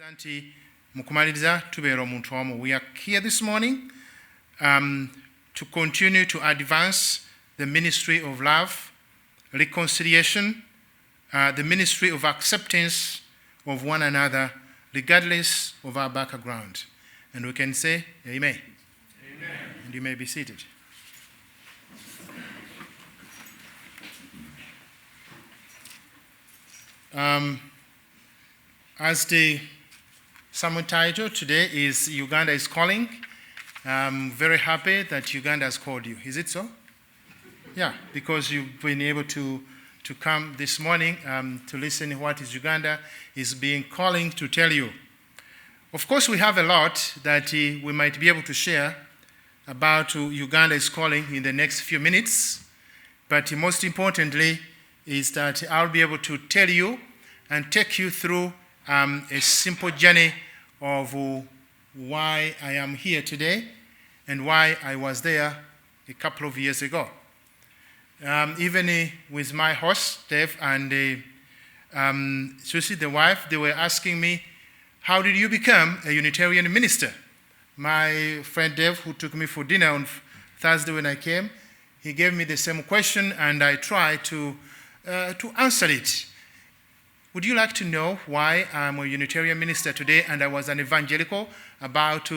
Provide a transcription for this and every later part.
We are here this morning to continue to advance the ministry of love, reconciliation, the ministry of acceptance of one another, regardless of our background. And we can say, Amen. Amen. And you may be seated. As the sermon title today is Uganda is Calling, I'm very happy that Uganda has called you. Is it so? Yeah, because you've been able to come this morning to listen to what is Uganda is being calling to tell you. Of course, we have a lot that we might be able to share about Uganda is Calling in the next few minutes, but most importantly is that I'll be able to tell you and take you through a simple journey of why I am here today and why I was there a couple of years ago. Even with my host, Dave, and Susie, the wife, they were asking me, how did you become a Unitarian minister? My friend Dave, who took me for dinner on Thursday when I came, he gave me the same question, and I tried to answer it. Would you like to know why I'm a Unitarian minister today and I was an evangelical about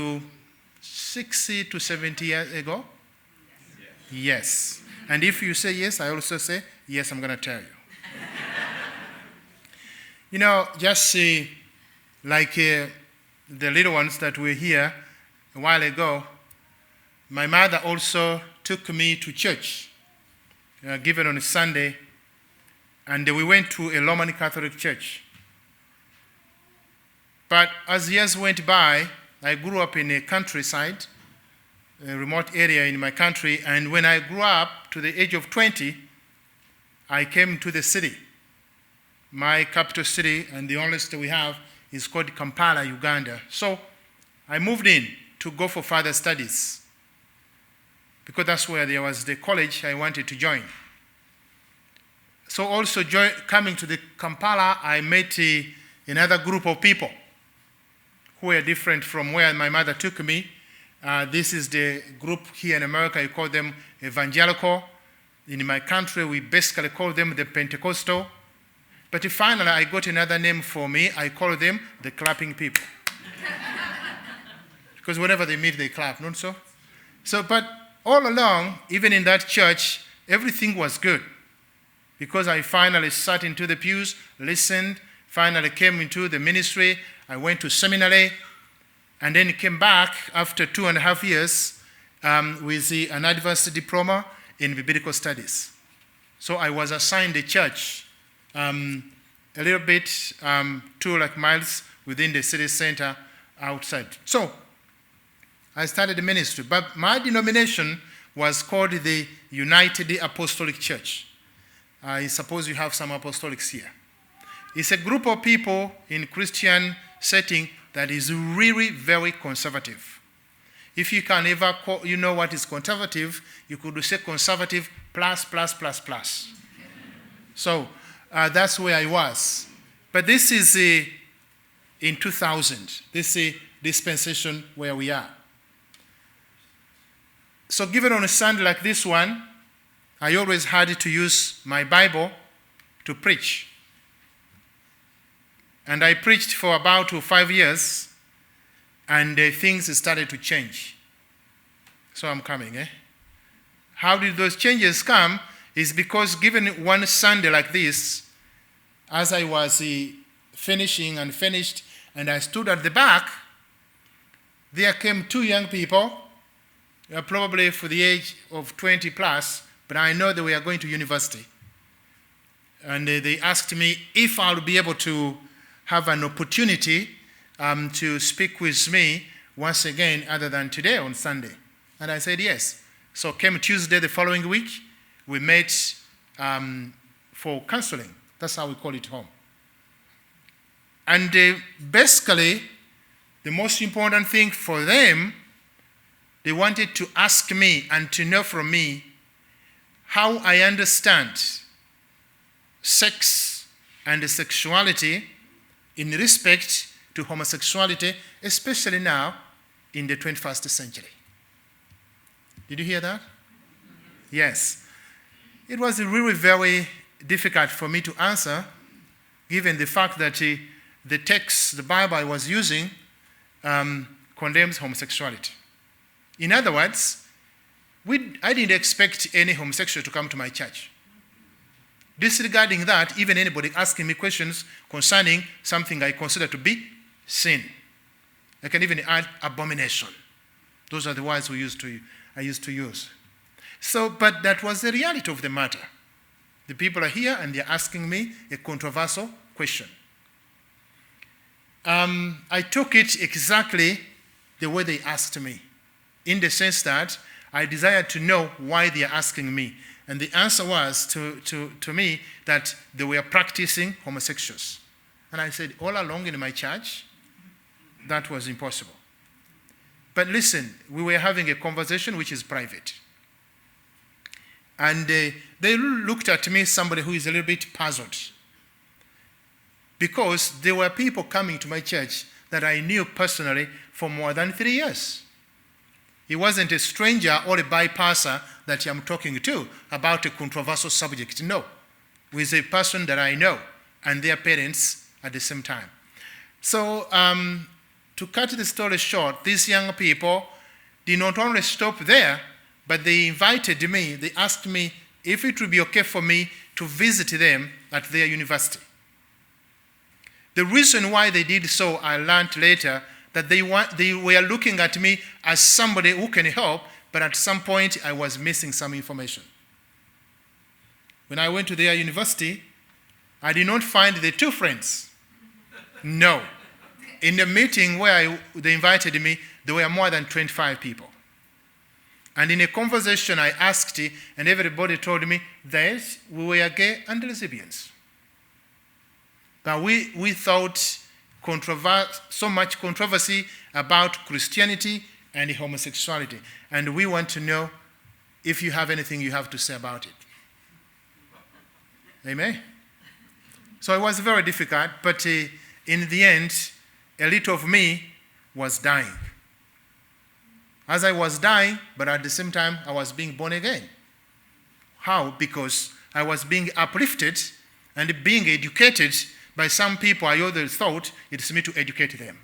60 to 70 years ago? Yes. And if you say yes, I also say, yes, I'm going to tell you. Just like the little ones that were here a while ago, my mother also took me to church, given on a Sunday, and we went to a Roman Catholic church. But as years went by, I grew up in a countryside, a remote area in my country, and when I grew up to the age of 20, I came to the city. My capital city, and the only city we have, is called Kampala, Uganda. So I moved in to go for further studies, because that's where there was the college I wanted to join. So also coming to the Kampala, I met another group of people who were different from where my mother took me. This is the group here in America, you call them evangelical. In my country, we basically call them the Pentecostal. But finally, I got another name for me. I call them the clapping people. Because whenever they meet, they clap, not so? But all along, even in that church, everything was good. Because I finally sat into the pews, listened, finally came into the ministry. I went to seminary, and then came back after 2.5 years with an advanced diploma in biblical studies. So I was assigned a church a little bit 2 miles within the city center outside. So I started the ministry, but my denomination was called the United Apostolic Church. I suppose you have some apostolics here. It's a group of people in Christian setting that is really very conservative. If you can ever call, you know what is conservative, you could say conservative plus. So that's where I was. But this is in 2000. This is a dispensation where we are. So given on a Sunday like this one, I always had to use my Bible to preach. And I preached for about 5 years, and things started to change. So I'm coming, How did those changes come? Is because given one Sunday like this, as I was finishing and finished, and I stood at the back, there came 2 young people, probably for the age of 20 plus, but I know that we are going to university. And they asked me if I'll be able to have an opportunity to speak with me once again other than today on Sunday. And I said yes. So came Tuesday the following week, we met for counseling. That's how we call it home. And basically, the most important thing for them, they wanted to ask me and to know from me how I understand sex and sexuality in respect to homosexuality, especially now in the 21st century. Did you hear that? Yes. It was really very difficult for me to answer, given the fact that the text, the Bible I was using, condemns homosexuality. In other words, I didn't expect any homosexual to come to my church. Disregarding that, even anybody asking me questions concerning something I consider to be sin. I can even add abomination. Those are the words I used to use. So, but that was the reality of the matter. The people are here and they're asking me a controversial question. I took it exactly the way they asked me, in the sense that I desired to know why they are asking me. And the answer was to me that they were practicing homosexuals. And I said, all along in my church, that was impossible. But listen, we were having a conversation which is private. And they looked at me, somebody who is a little bit puzzled. Because there were people coming to my church that I knew personally for more than 3 years. He wasn't a stranger or a bypasser that I'm talking to about a controversial subject. No. He was a person that I know and their parents at the same time. So to cut the story short, these young people did not only stop there, but they invited me, they asked me if it would be okay for me to visit them at their university. The reason why they did so, I learned later, that they were looking at me as somebody who can help, but at some point I was missing some information. When I went to their university, I did not find the two friends. No. In the meeting where they invited me, there were more than 25 people. And in a conversation I asked, and everybody told me that we were gay and lesbians. But we thought so much controversy about Christianity and homosexuality. And we want to know if you have anything you have to say about it. Amen? So it was very difficult, but in the end, a little of me was dying. As I was dying, but at the same time, I was being born again. How? Because I was being uplifted and being educated by some people. I always thought it's me to educate them.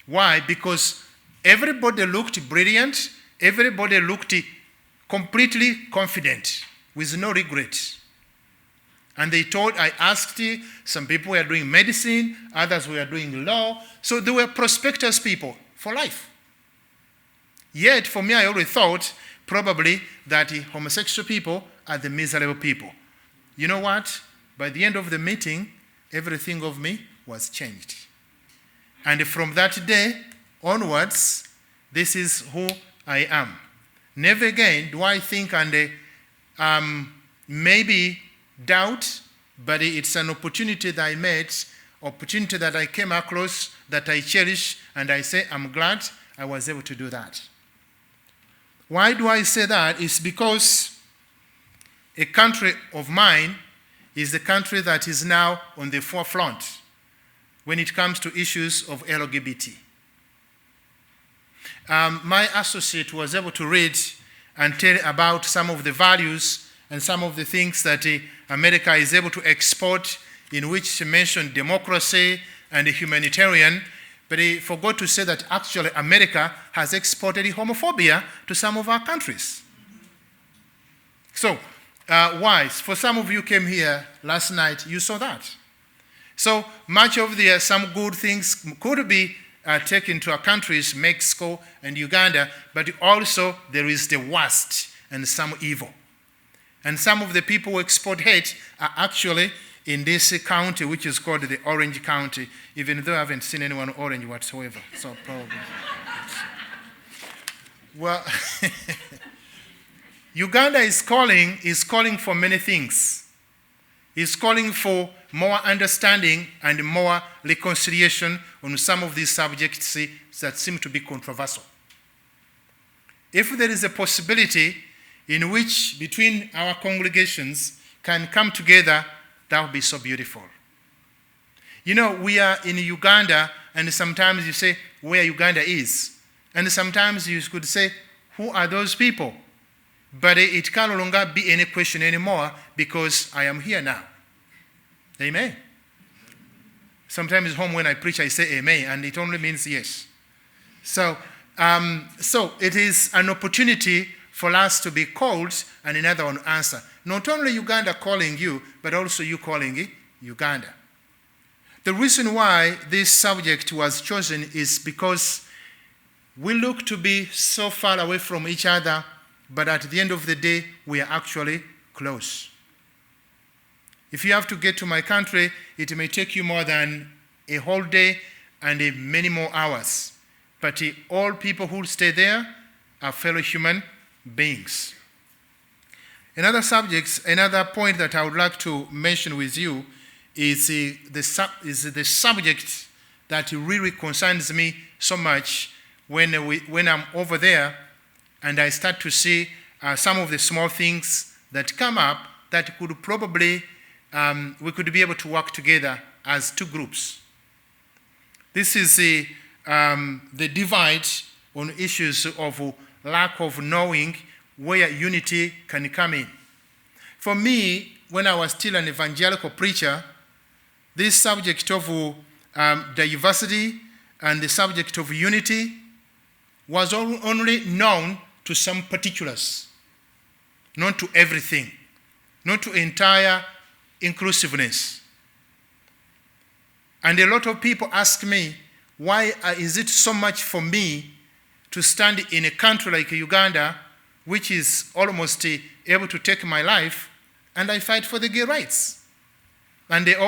Why? Because everybody looked brilliant. Everybody looked completely confident with no regret. And I asked, some people were doing medicine, others were doing law. So they were prospectus people for life. Yet, for me, I always thought probably that homosexual people are the miserable people. You know what? By the end of the meeting, everything of me was changed. And from that day onwards, this is who I am. Never again do I think and maybe doubt, but it's an opportunity that I made, opportunity that I came across, that I cherish, and I say I'm glad I was able to do that. Why do I say that? It's because a country of mine is the country that is now on the forefront when it comes to issues of LGBT. My associate was able to read and tell about some of the values and some of the things that America is able to export, in which she mentioned democracy and humanitarian, but he forgot to say that actually America has exported homophobia to some of our countries. So, why? For some of you came here last night, you saw that. So much of some good things could be taken to our countries, Mexico and Uganda, but also there is the worst and some evil. And some of the people who export hate are actually in this county, which is called the Orange County, even though I haven't seen anyone orange whatsoever. So probably. Well, Uganda is calling for many things. It's calling for more understanding and more reconciliation on some of these subjects that seem to be controversial. If there is a possibility in which between our congregations can come together, that would be so beautiful. You know, we are in Uganda, and sometimes you say where Uganda is. And sometimes you could say, who are those people? But it can no longer be any question anymore because I am here now. Amen. Sometimes at home when I preach, I say amen, and it only means yes. So it is an opportunity for us to be called and another one answer. Not only Uganda calling you, but also you calling Uganda. The reason why this subject was chosen is because we look to be so far away from each other, but at the end of the day, we are actually close. If you have to get to my country, it may take you more than a whole day and many more hours. But all people who stay there are fellow human beings. Another point that I would like to mention with you is the subject that really concerns me so much when I'm over there and I start to see some of the small things that come up that could probably, we could be able to work together as two groups. This is the divide on issues of lack of knowing where unity can come in. For me, when I was still an evangelical preacher, this subject of diversity and the subject of unity was only known to some particulars, not to everything, not to entire inclusiveness. And a lot of people ask me, why is it so much for me to stand in a country like Uganda, which is almost able to take my life, and I fight for the gay rights? And the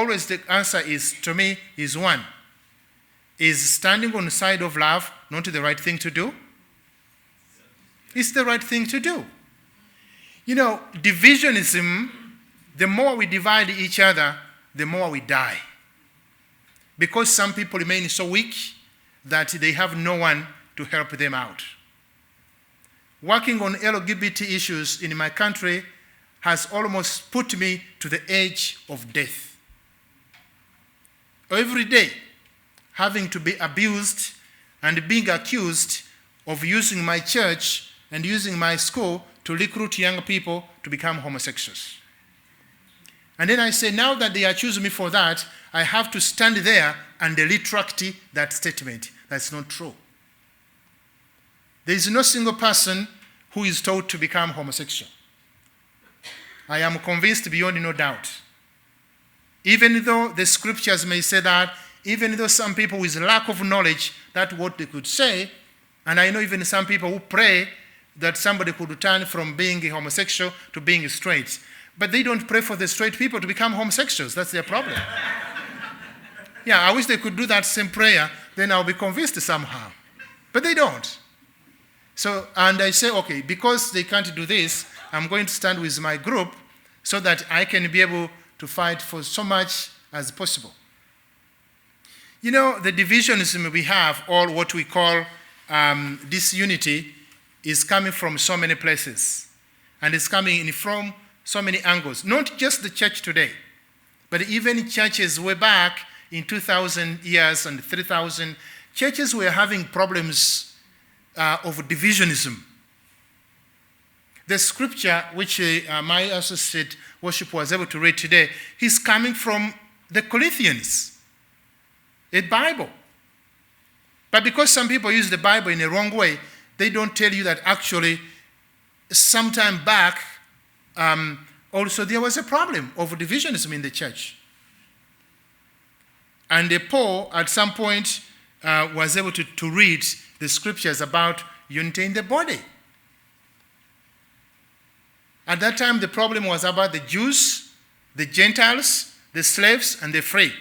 answer is, to me, is one. Is standing on the side of love not the right thing to do? It's the right thing to do. You know, divisionism, the more we divide each other, the more we die. Because some people remain so weak that they have no one to help them out. Working on LGBT issues in my country has almost put me to the edge of death. Every day, having to be abused and being accused of using my church and using my school to recruit young people to become homosexuals. And then I say, now that they accuse me for that, I have to stand there and retract that statement. That's not true. There is no single person who is told to become homosexual. I am convinced beyond no doubt. Even though the scriptures may say that, even though some people with lack of knowledge, that's what they could say, and I know even some people who pray that somebody could turn from being a homosexual to being straight. But they don't pray for the straight people to become homosexuals. That's their problem. Yeah, I wish they could do that same prayer, then I'll be convinced somehow. But they don't. So, and I say, okay, because they can't do this, I'm going to stand with my group so that I can be able to fight for so much as possible. You know, the divisionism we have, or what we call disunity, is coming from so many places. And it's coming in from so many angles. Not just the church today, but even churches way back in 2,000 years and 3,000, churches were having problems of divisionism. The scripture which my associate worship was able to read today is coming from the Corinthians, a Bible. But because some people use the Bible in a wrong way, they don't tell you that actually sometime back also there was a problem of divisionism in the church. And Paul at some point was able to read the scriptures about unity in the body. At that time, the problem was about the Jews, the Gentiles, the slaves, and the free.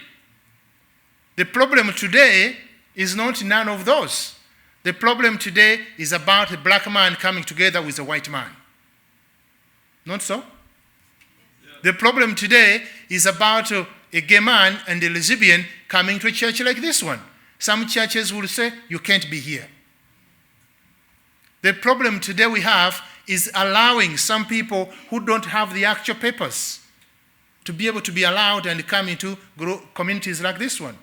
The problem today is not none of those. The problem today is about a black man coming together with a white man. Not so? Yeah. The problem today is about a gay man and a lesbian coming to a church like this one. Some churches will say, you can't be here. The problem today we have is allowing some people who don't have the actual papers to be able to be allowed and come into communities like this one.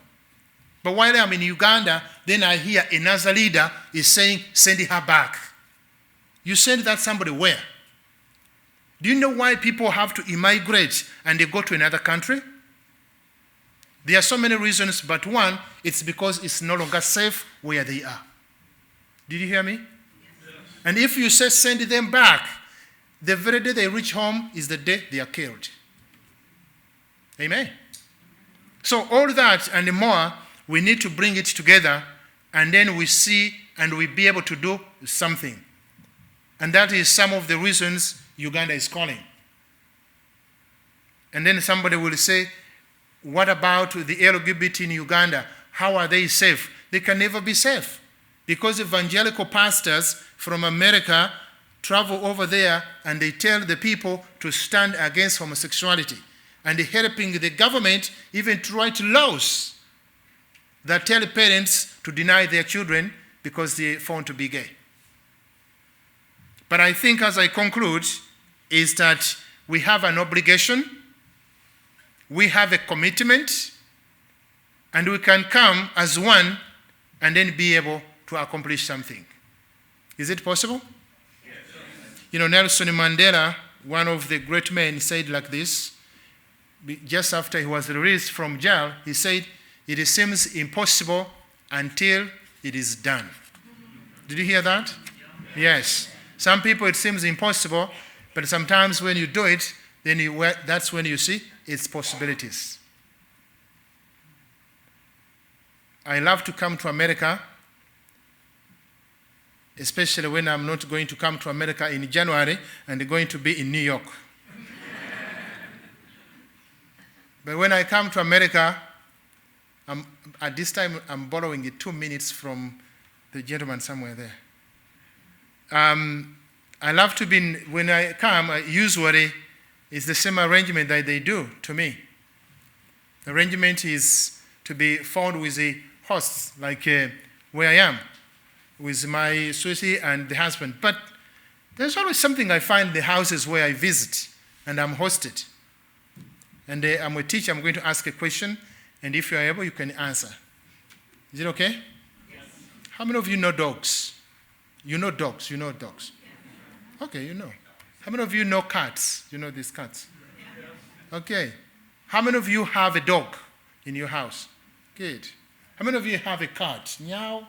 But while I'm in Uganda, then I hear another leader is saying, send her back. You send that somebody where? Do you know why people have to immigrate and they go to another country? There are so many reasons, but one, it's because it's no longer safe where they are. Did you hear me? Yes. And if you say send them back, the very day they reach home is the day they are killed. Amen. So all that and more, we need to bring it together, and then we see and we be able to do something. And that is some of the reasons Uganda is calling. And then somebody will say, what about the LGBT in Uganda? How are they safe? They can never be safe, because evangelical pastors from America travel over there and they tell the people to stand against homosexuality, and they're helping the government even to write laws that tell parents to deny their children because they're found to be gay. But I think, as I conclude, is that we have an obligation, we have a commitment, and we can come as one and then be able to accomplish something. Is it possible? Yes. You know, Nelson Mandela, one of the great men, said like this, just after he was released from jail, he said, it seems impossible until it is done. Did you hear that? Yes. Some people it seems impossible, but sometimes when you do it, then that's when you see its possibilities. I love to come to America, especially when I'm not going to come to America in January and going to be in New York. But when I come to America, at this time I'm borrowing it 2 minutes from the gentleman somewhere there. I love to be, when I come, usually it's the same arrangement that they do to me. The arrangement is to be found with the hosts, like where I am, with my sweetie and the husband. But there's always something I find in the houses where I visit and I'm hosted. And I'm a teacher, I'm going to ask a question, and if you're able, you can answer. Is it okay? Yes. How many of you know dogs? You know dogs, you know dogs. Okay, you know. How many of you know cats? You know these cats? Okay. How many of you have a dog in your house? Good. How many of you have a cat? Meow.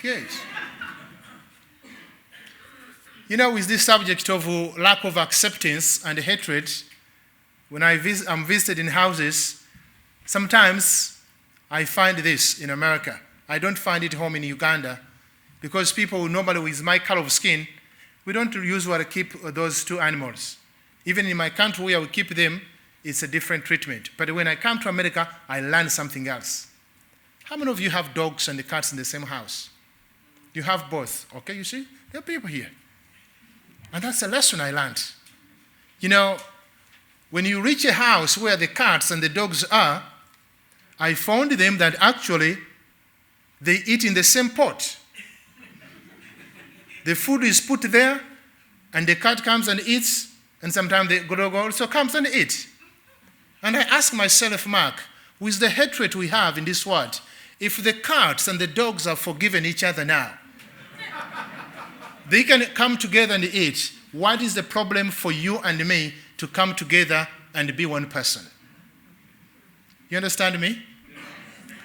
Good. You know, with this subject of lack of acceptance and hatred, when I'm visited in houses, sometimes I find this in America. I don't find it home in Uganda, because people normally with my color of skin, we don't usually keep those two animals. Even in my country where we keep them, it's a different treatment. But when I come to America, I learn something else. How many of you have dogs and cats in the same house? You have both, okay, you see? There are people here. And that's a lesson I learned. You know, when you reach a house where the cats and the dogs are, I found them that actually they eat in the same pot. The food is put there, and the cat comes and eats, and sometimes the dog also comes and eats. And I ask myself, Mark, with the hatred we have in this world, if the cats and the dogs are forgiven each other now, they can come together and eat, what is the problem for you and me to come together and be one person? You understand me?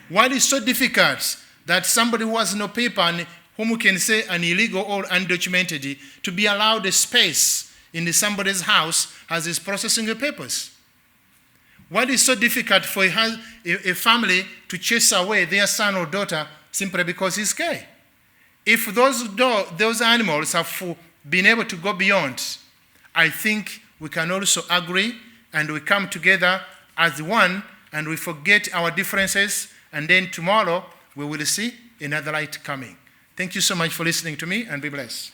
Why is so difficult that somebody who has no paper and whom we can say an illegal or undocumented to be allowed a space in somebody's house as he's processing the papers? Why is so difficult for a family to chase away their son or daughter simply because he's gay? If those animals have been able to go beyond, I think we can also agree and we come together as one and we forget our differences, and then tomorrow we will see another light coming. Thank you so much for listening to me, and be blessed.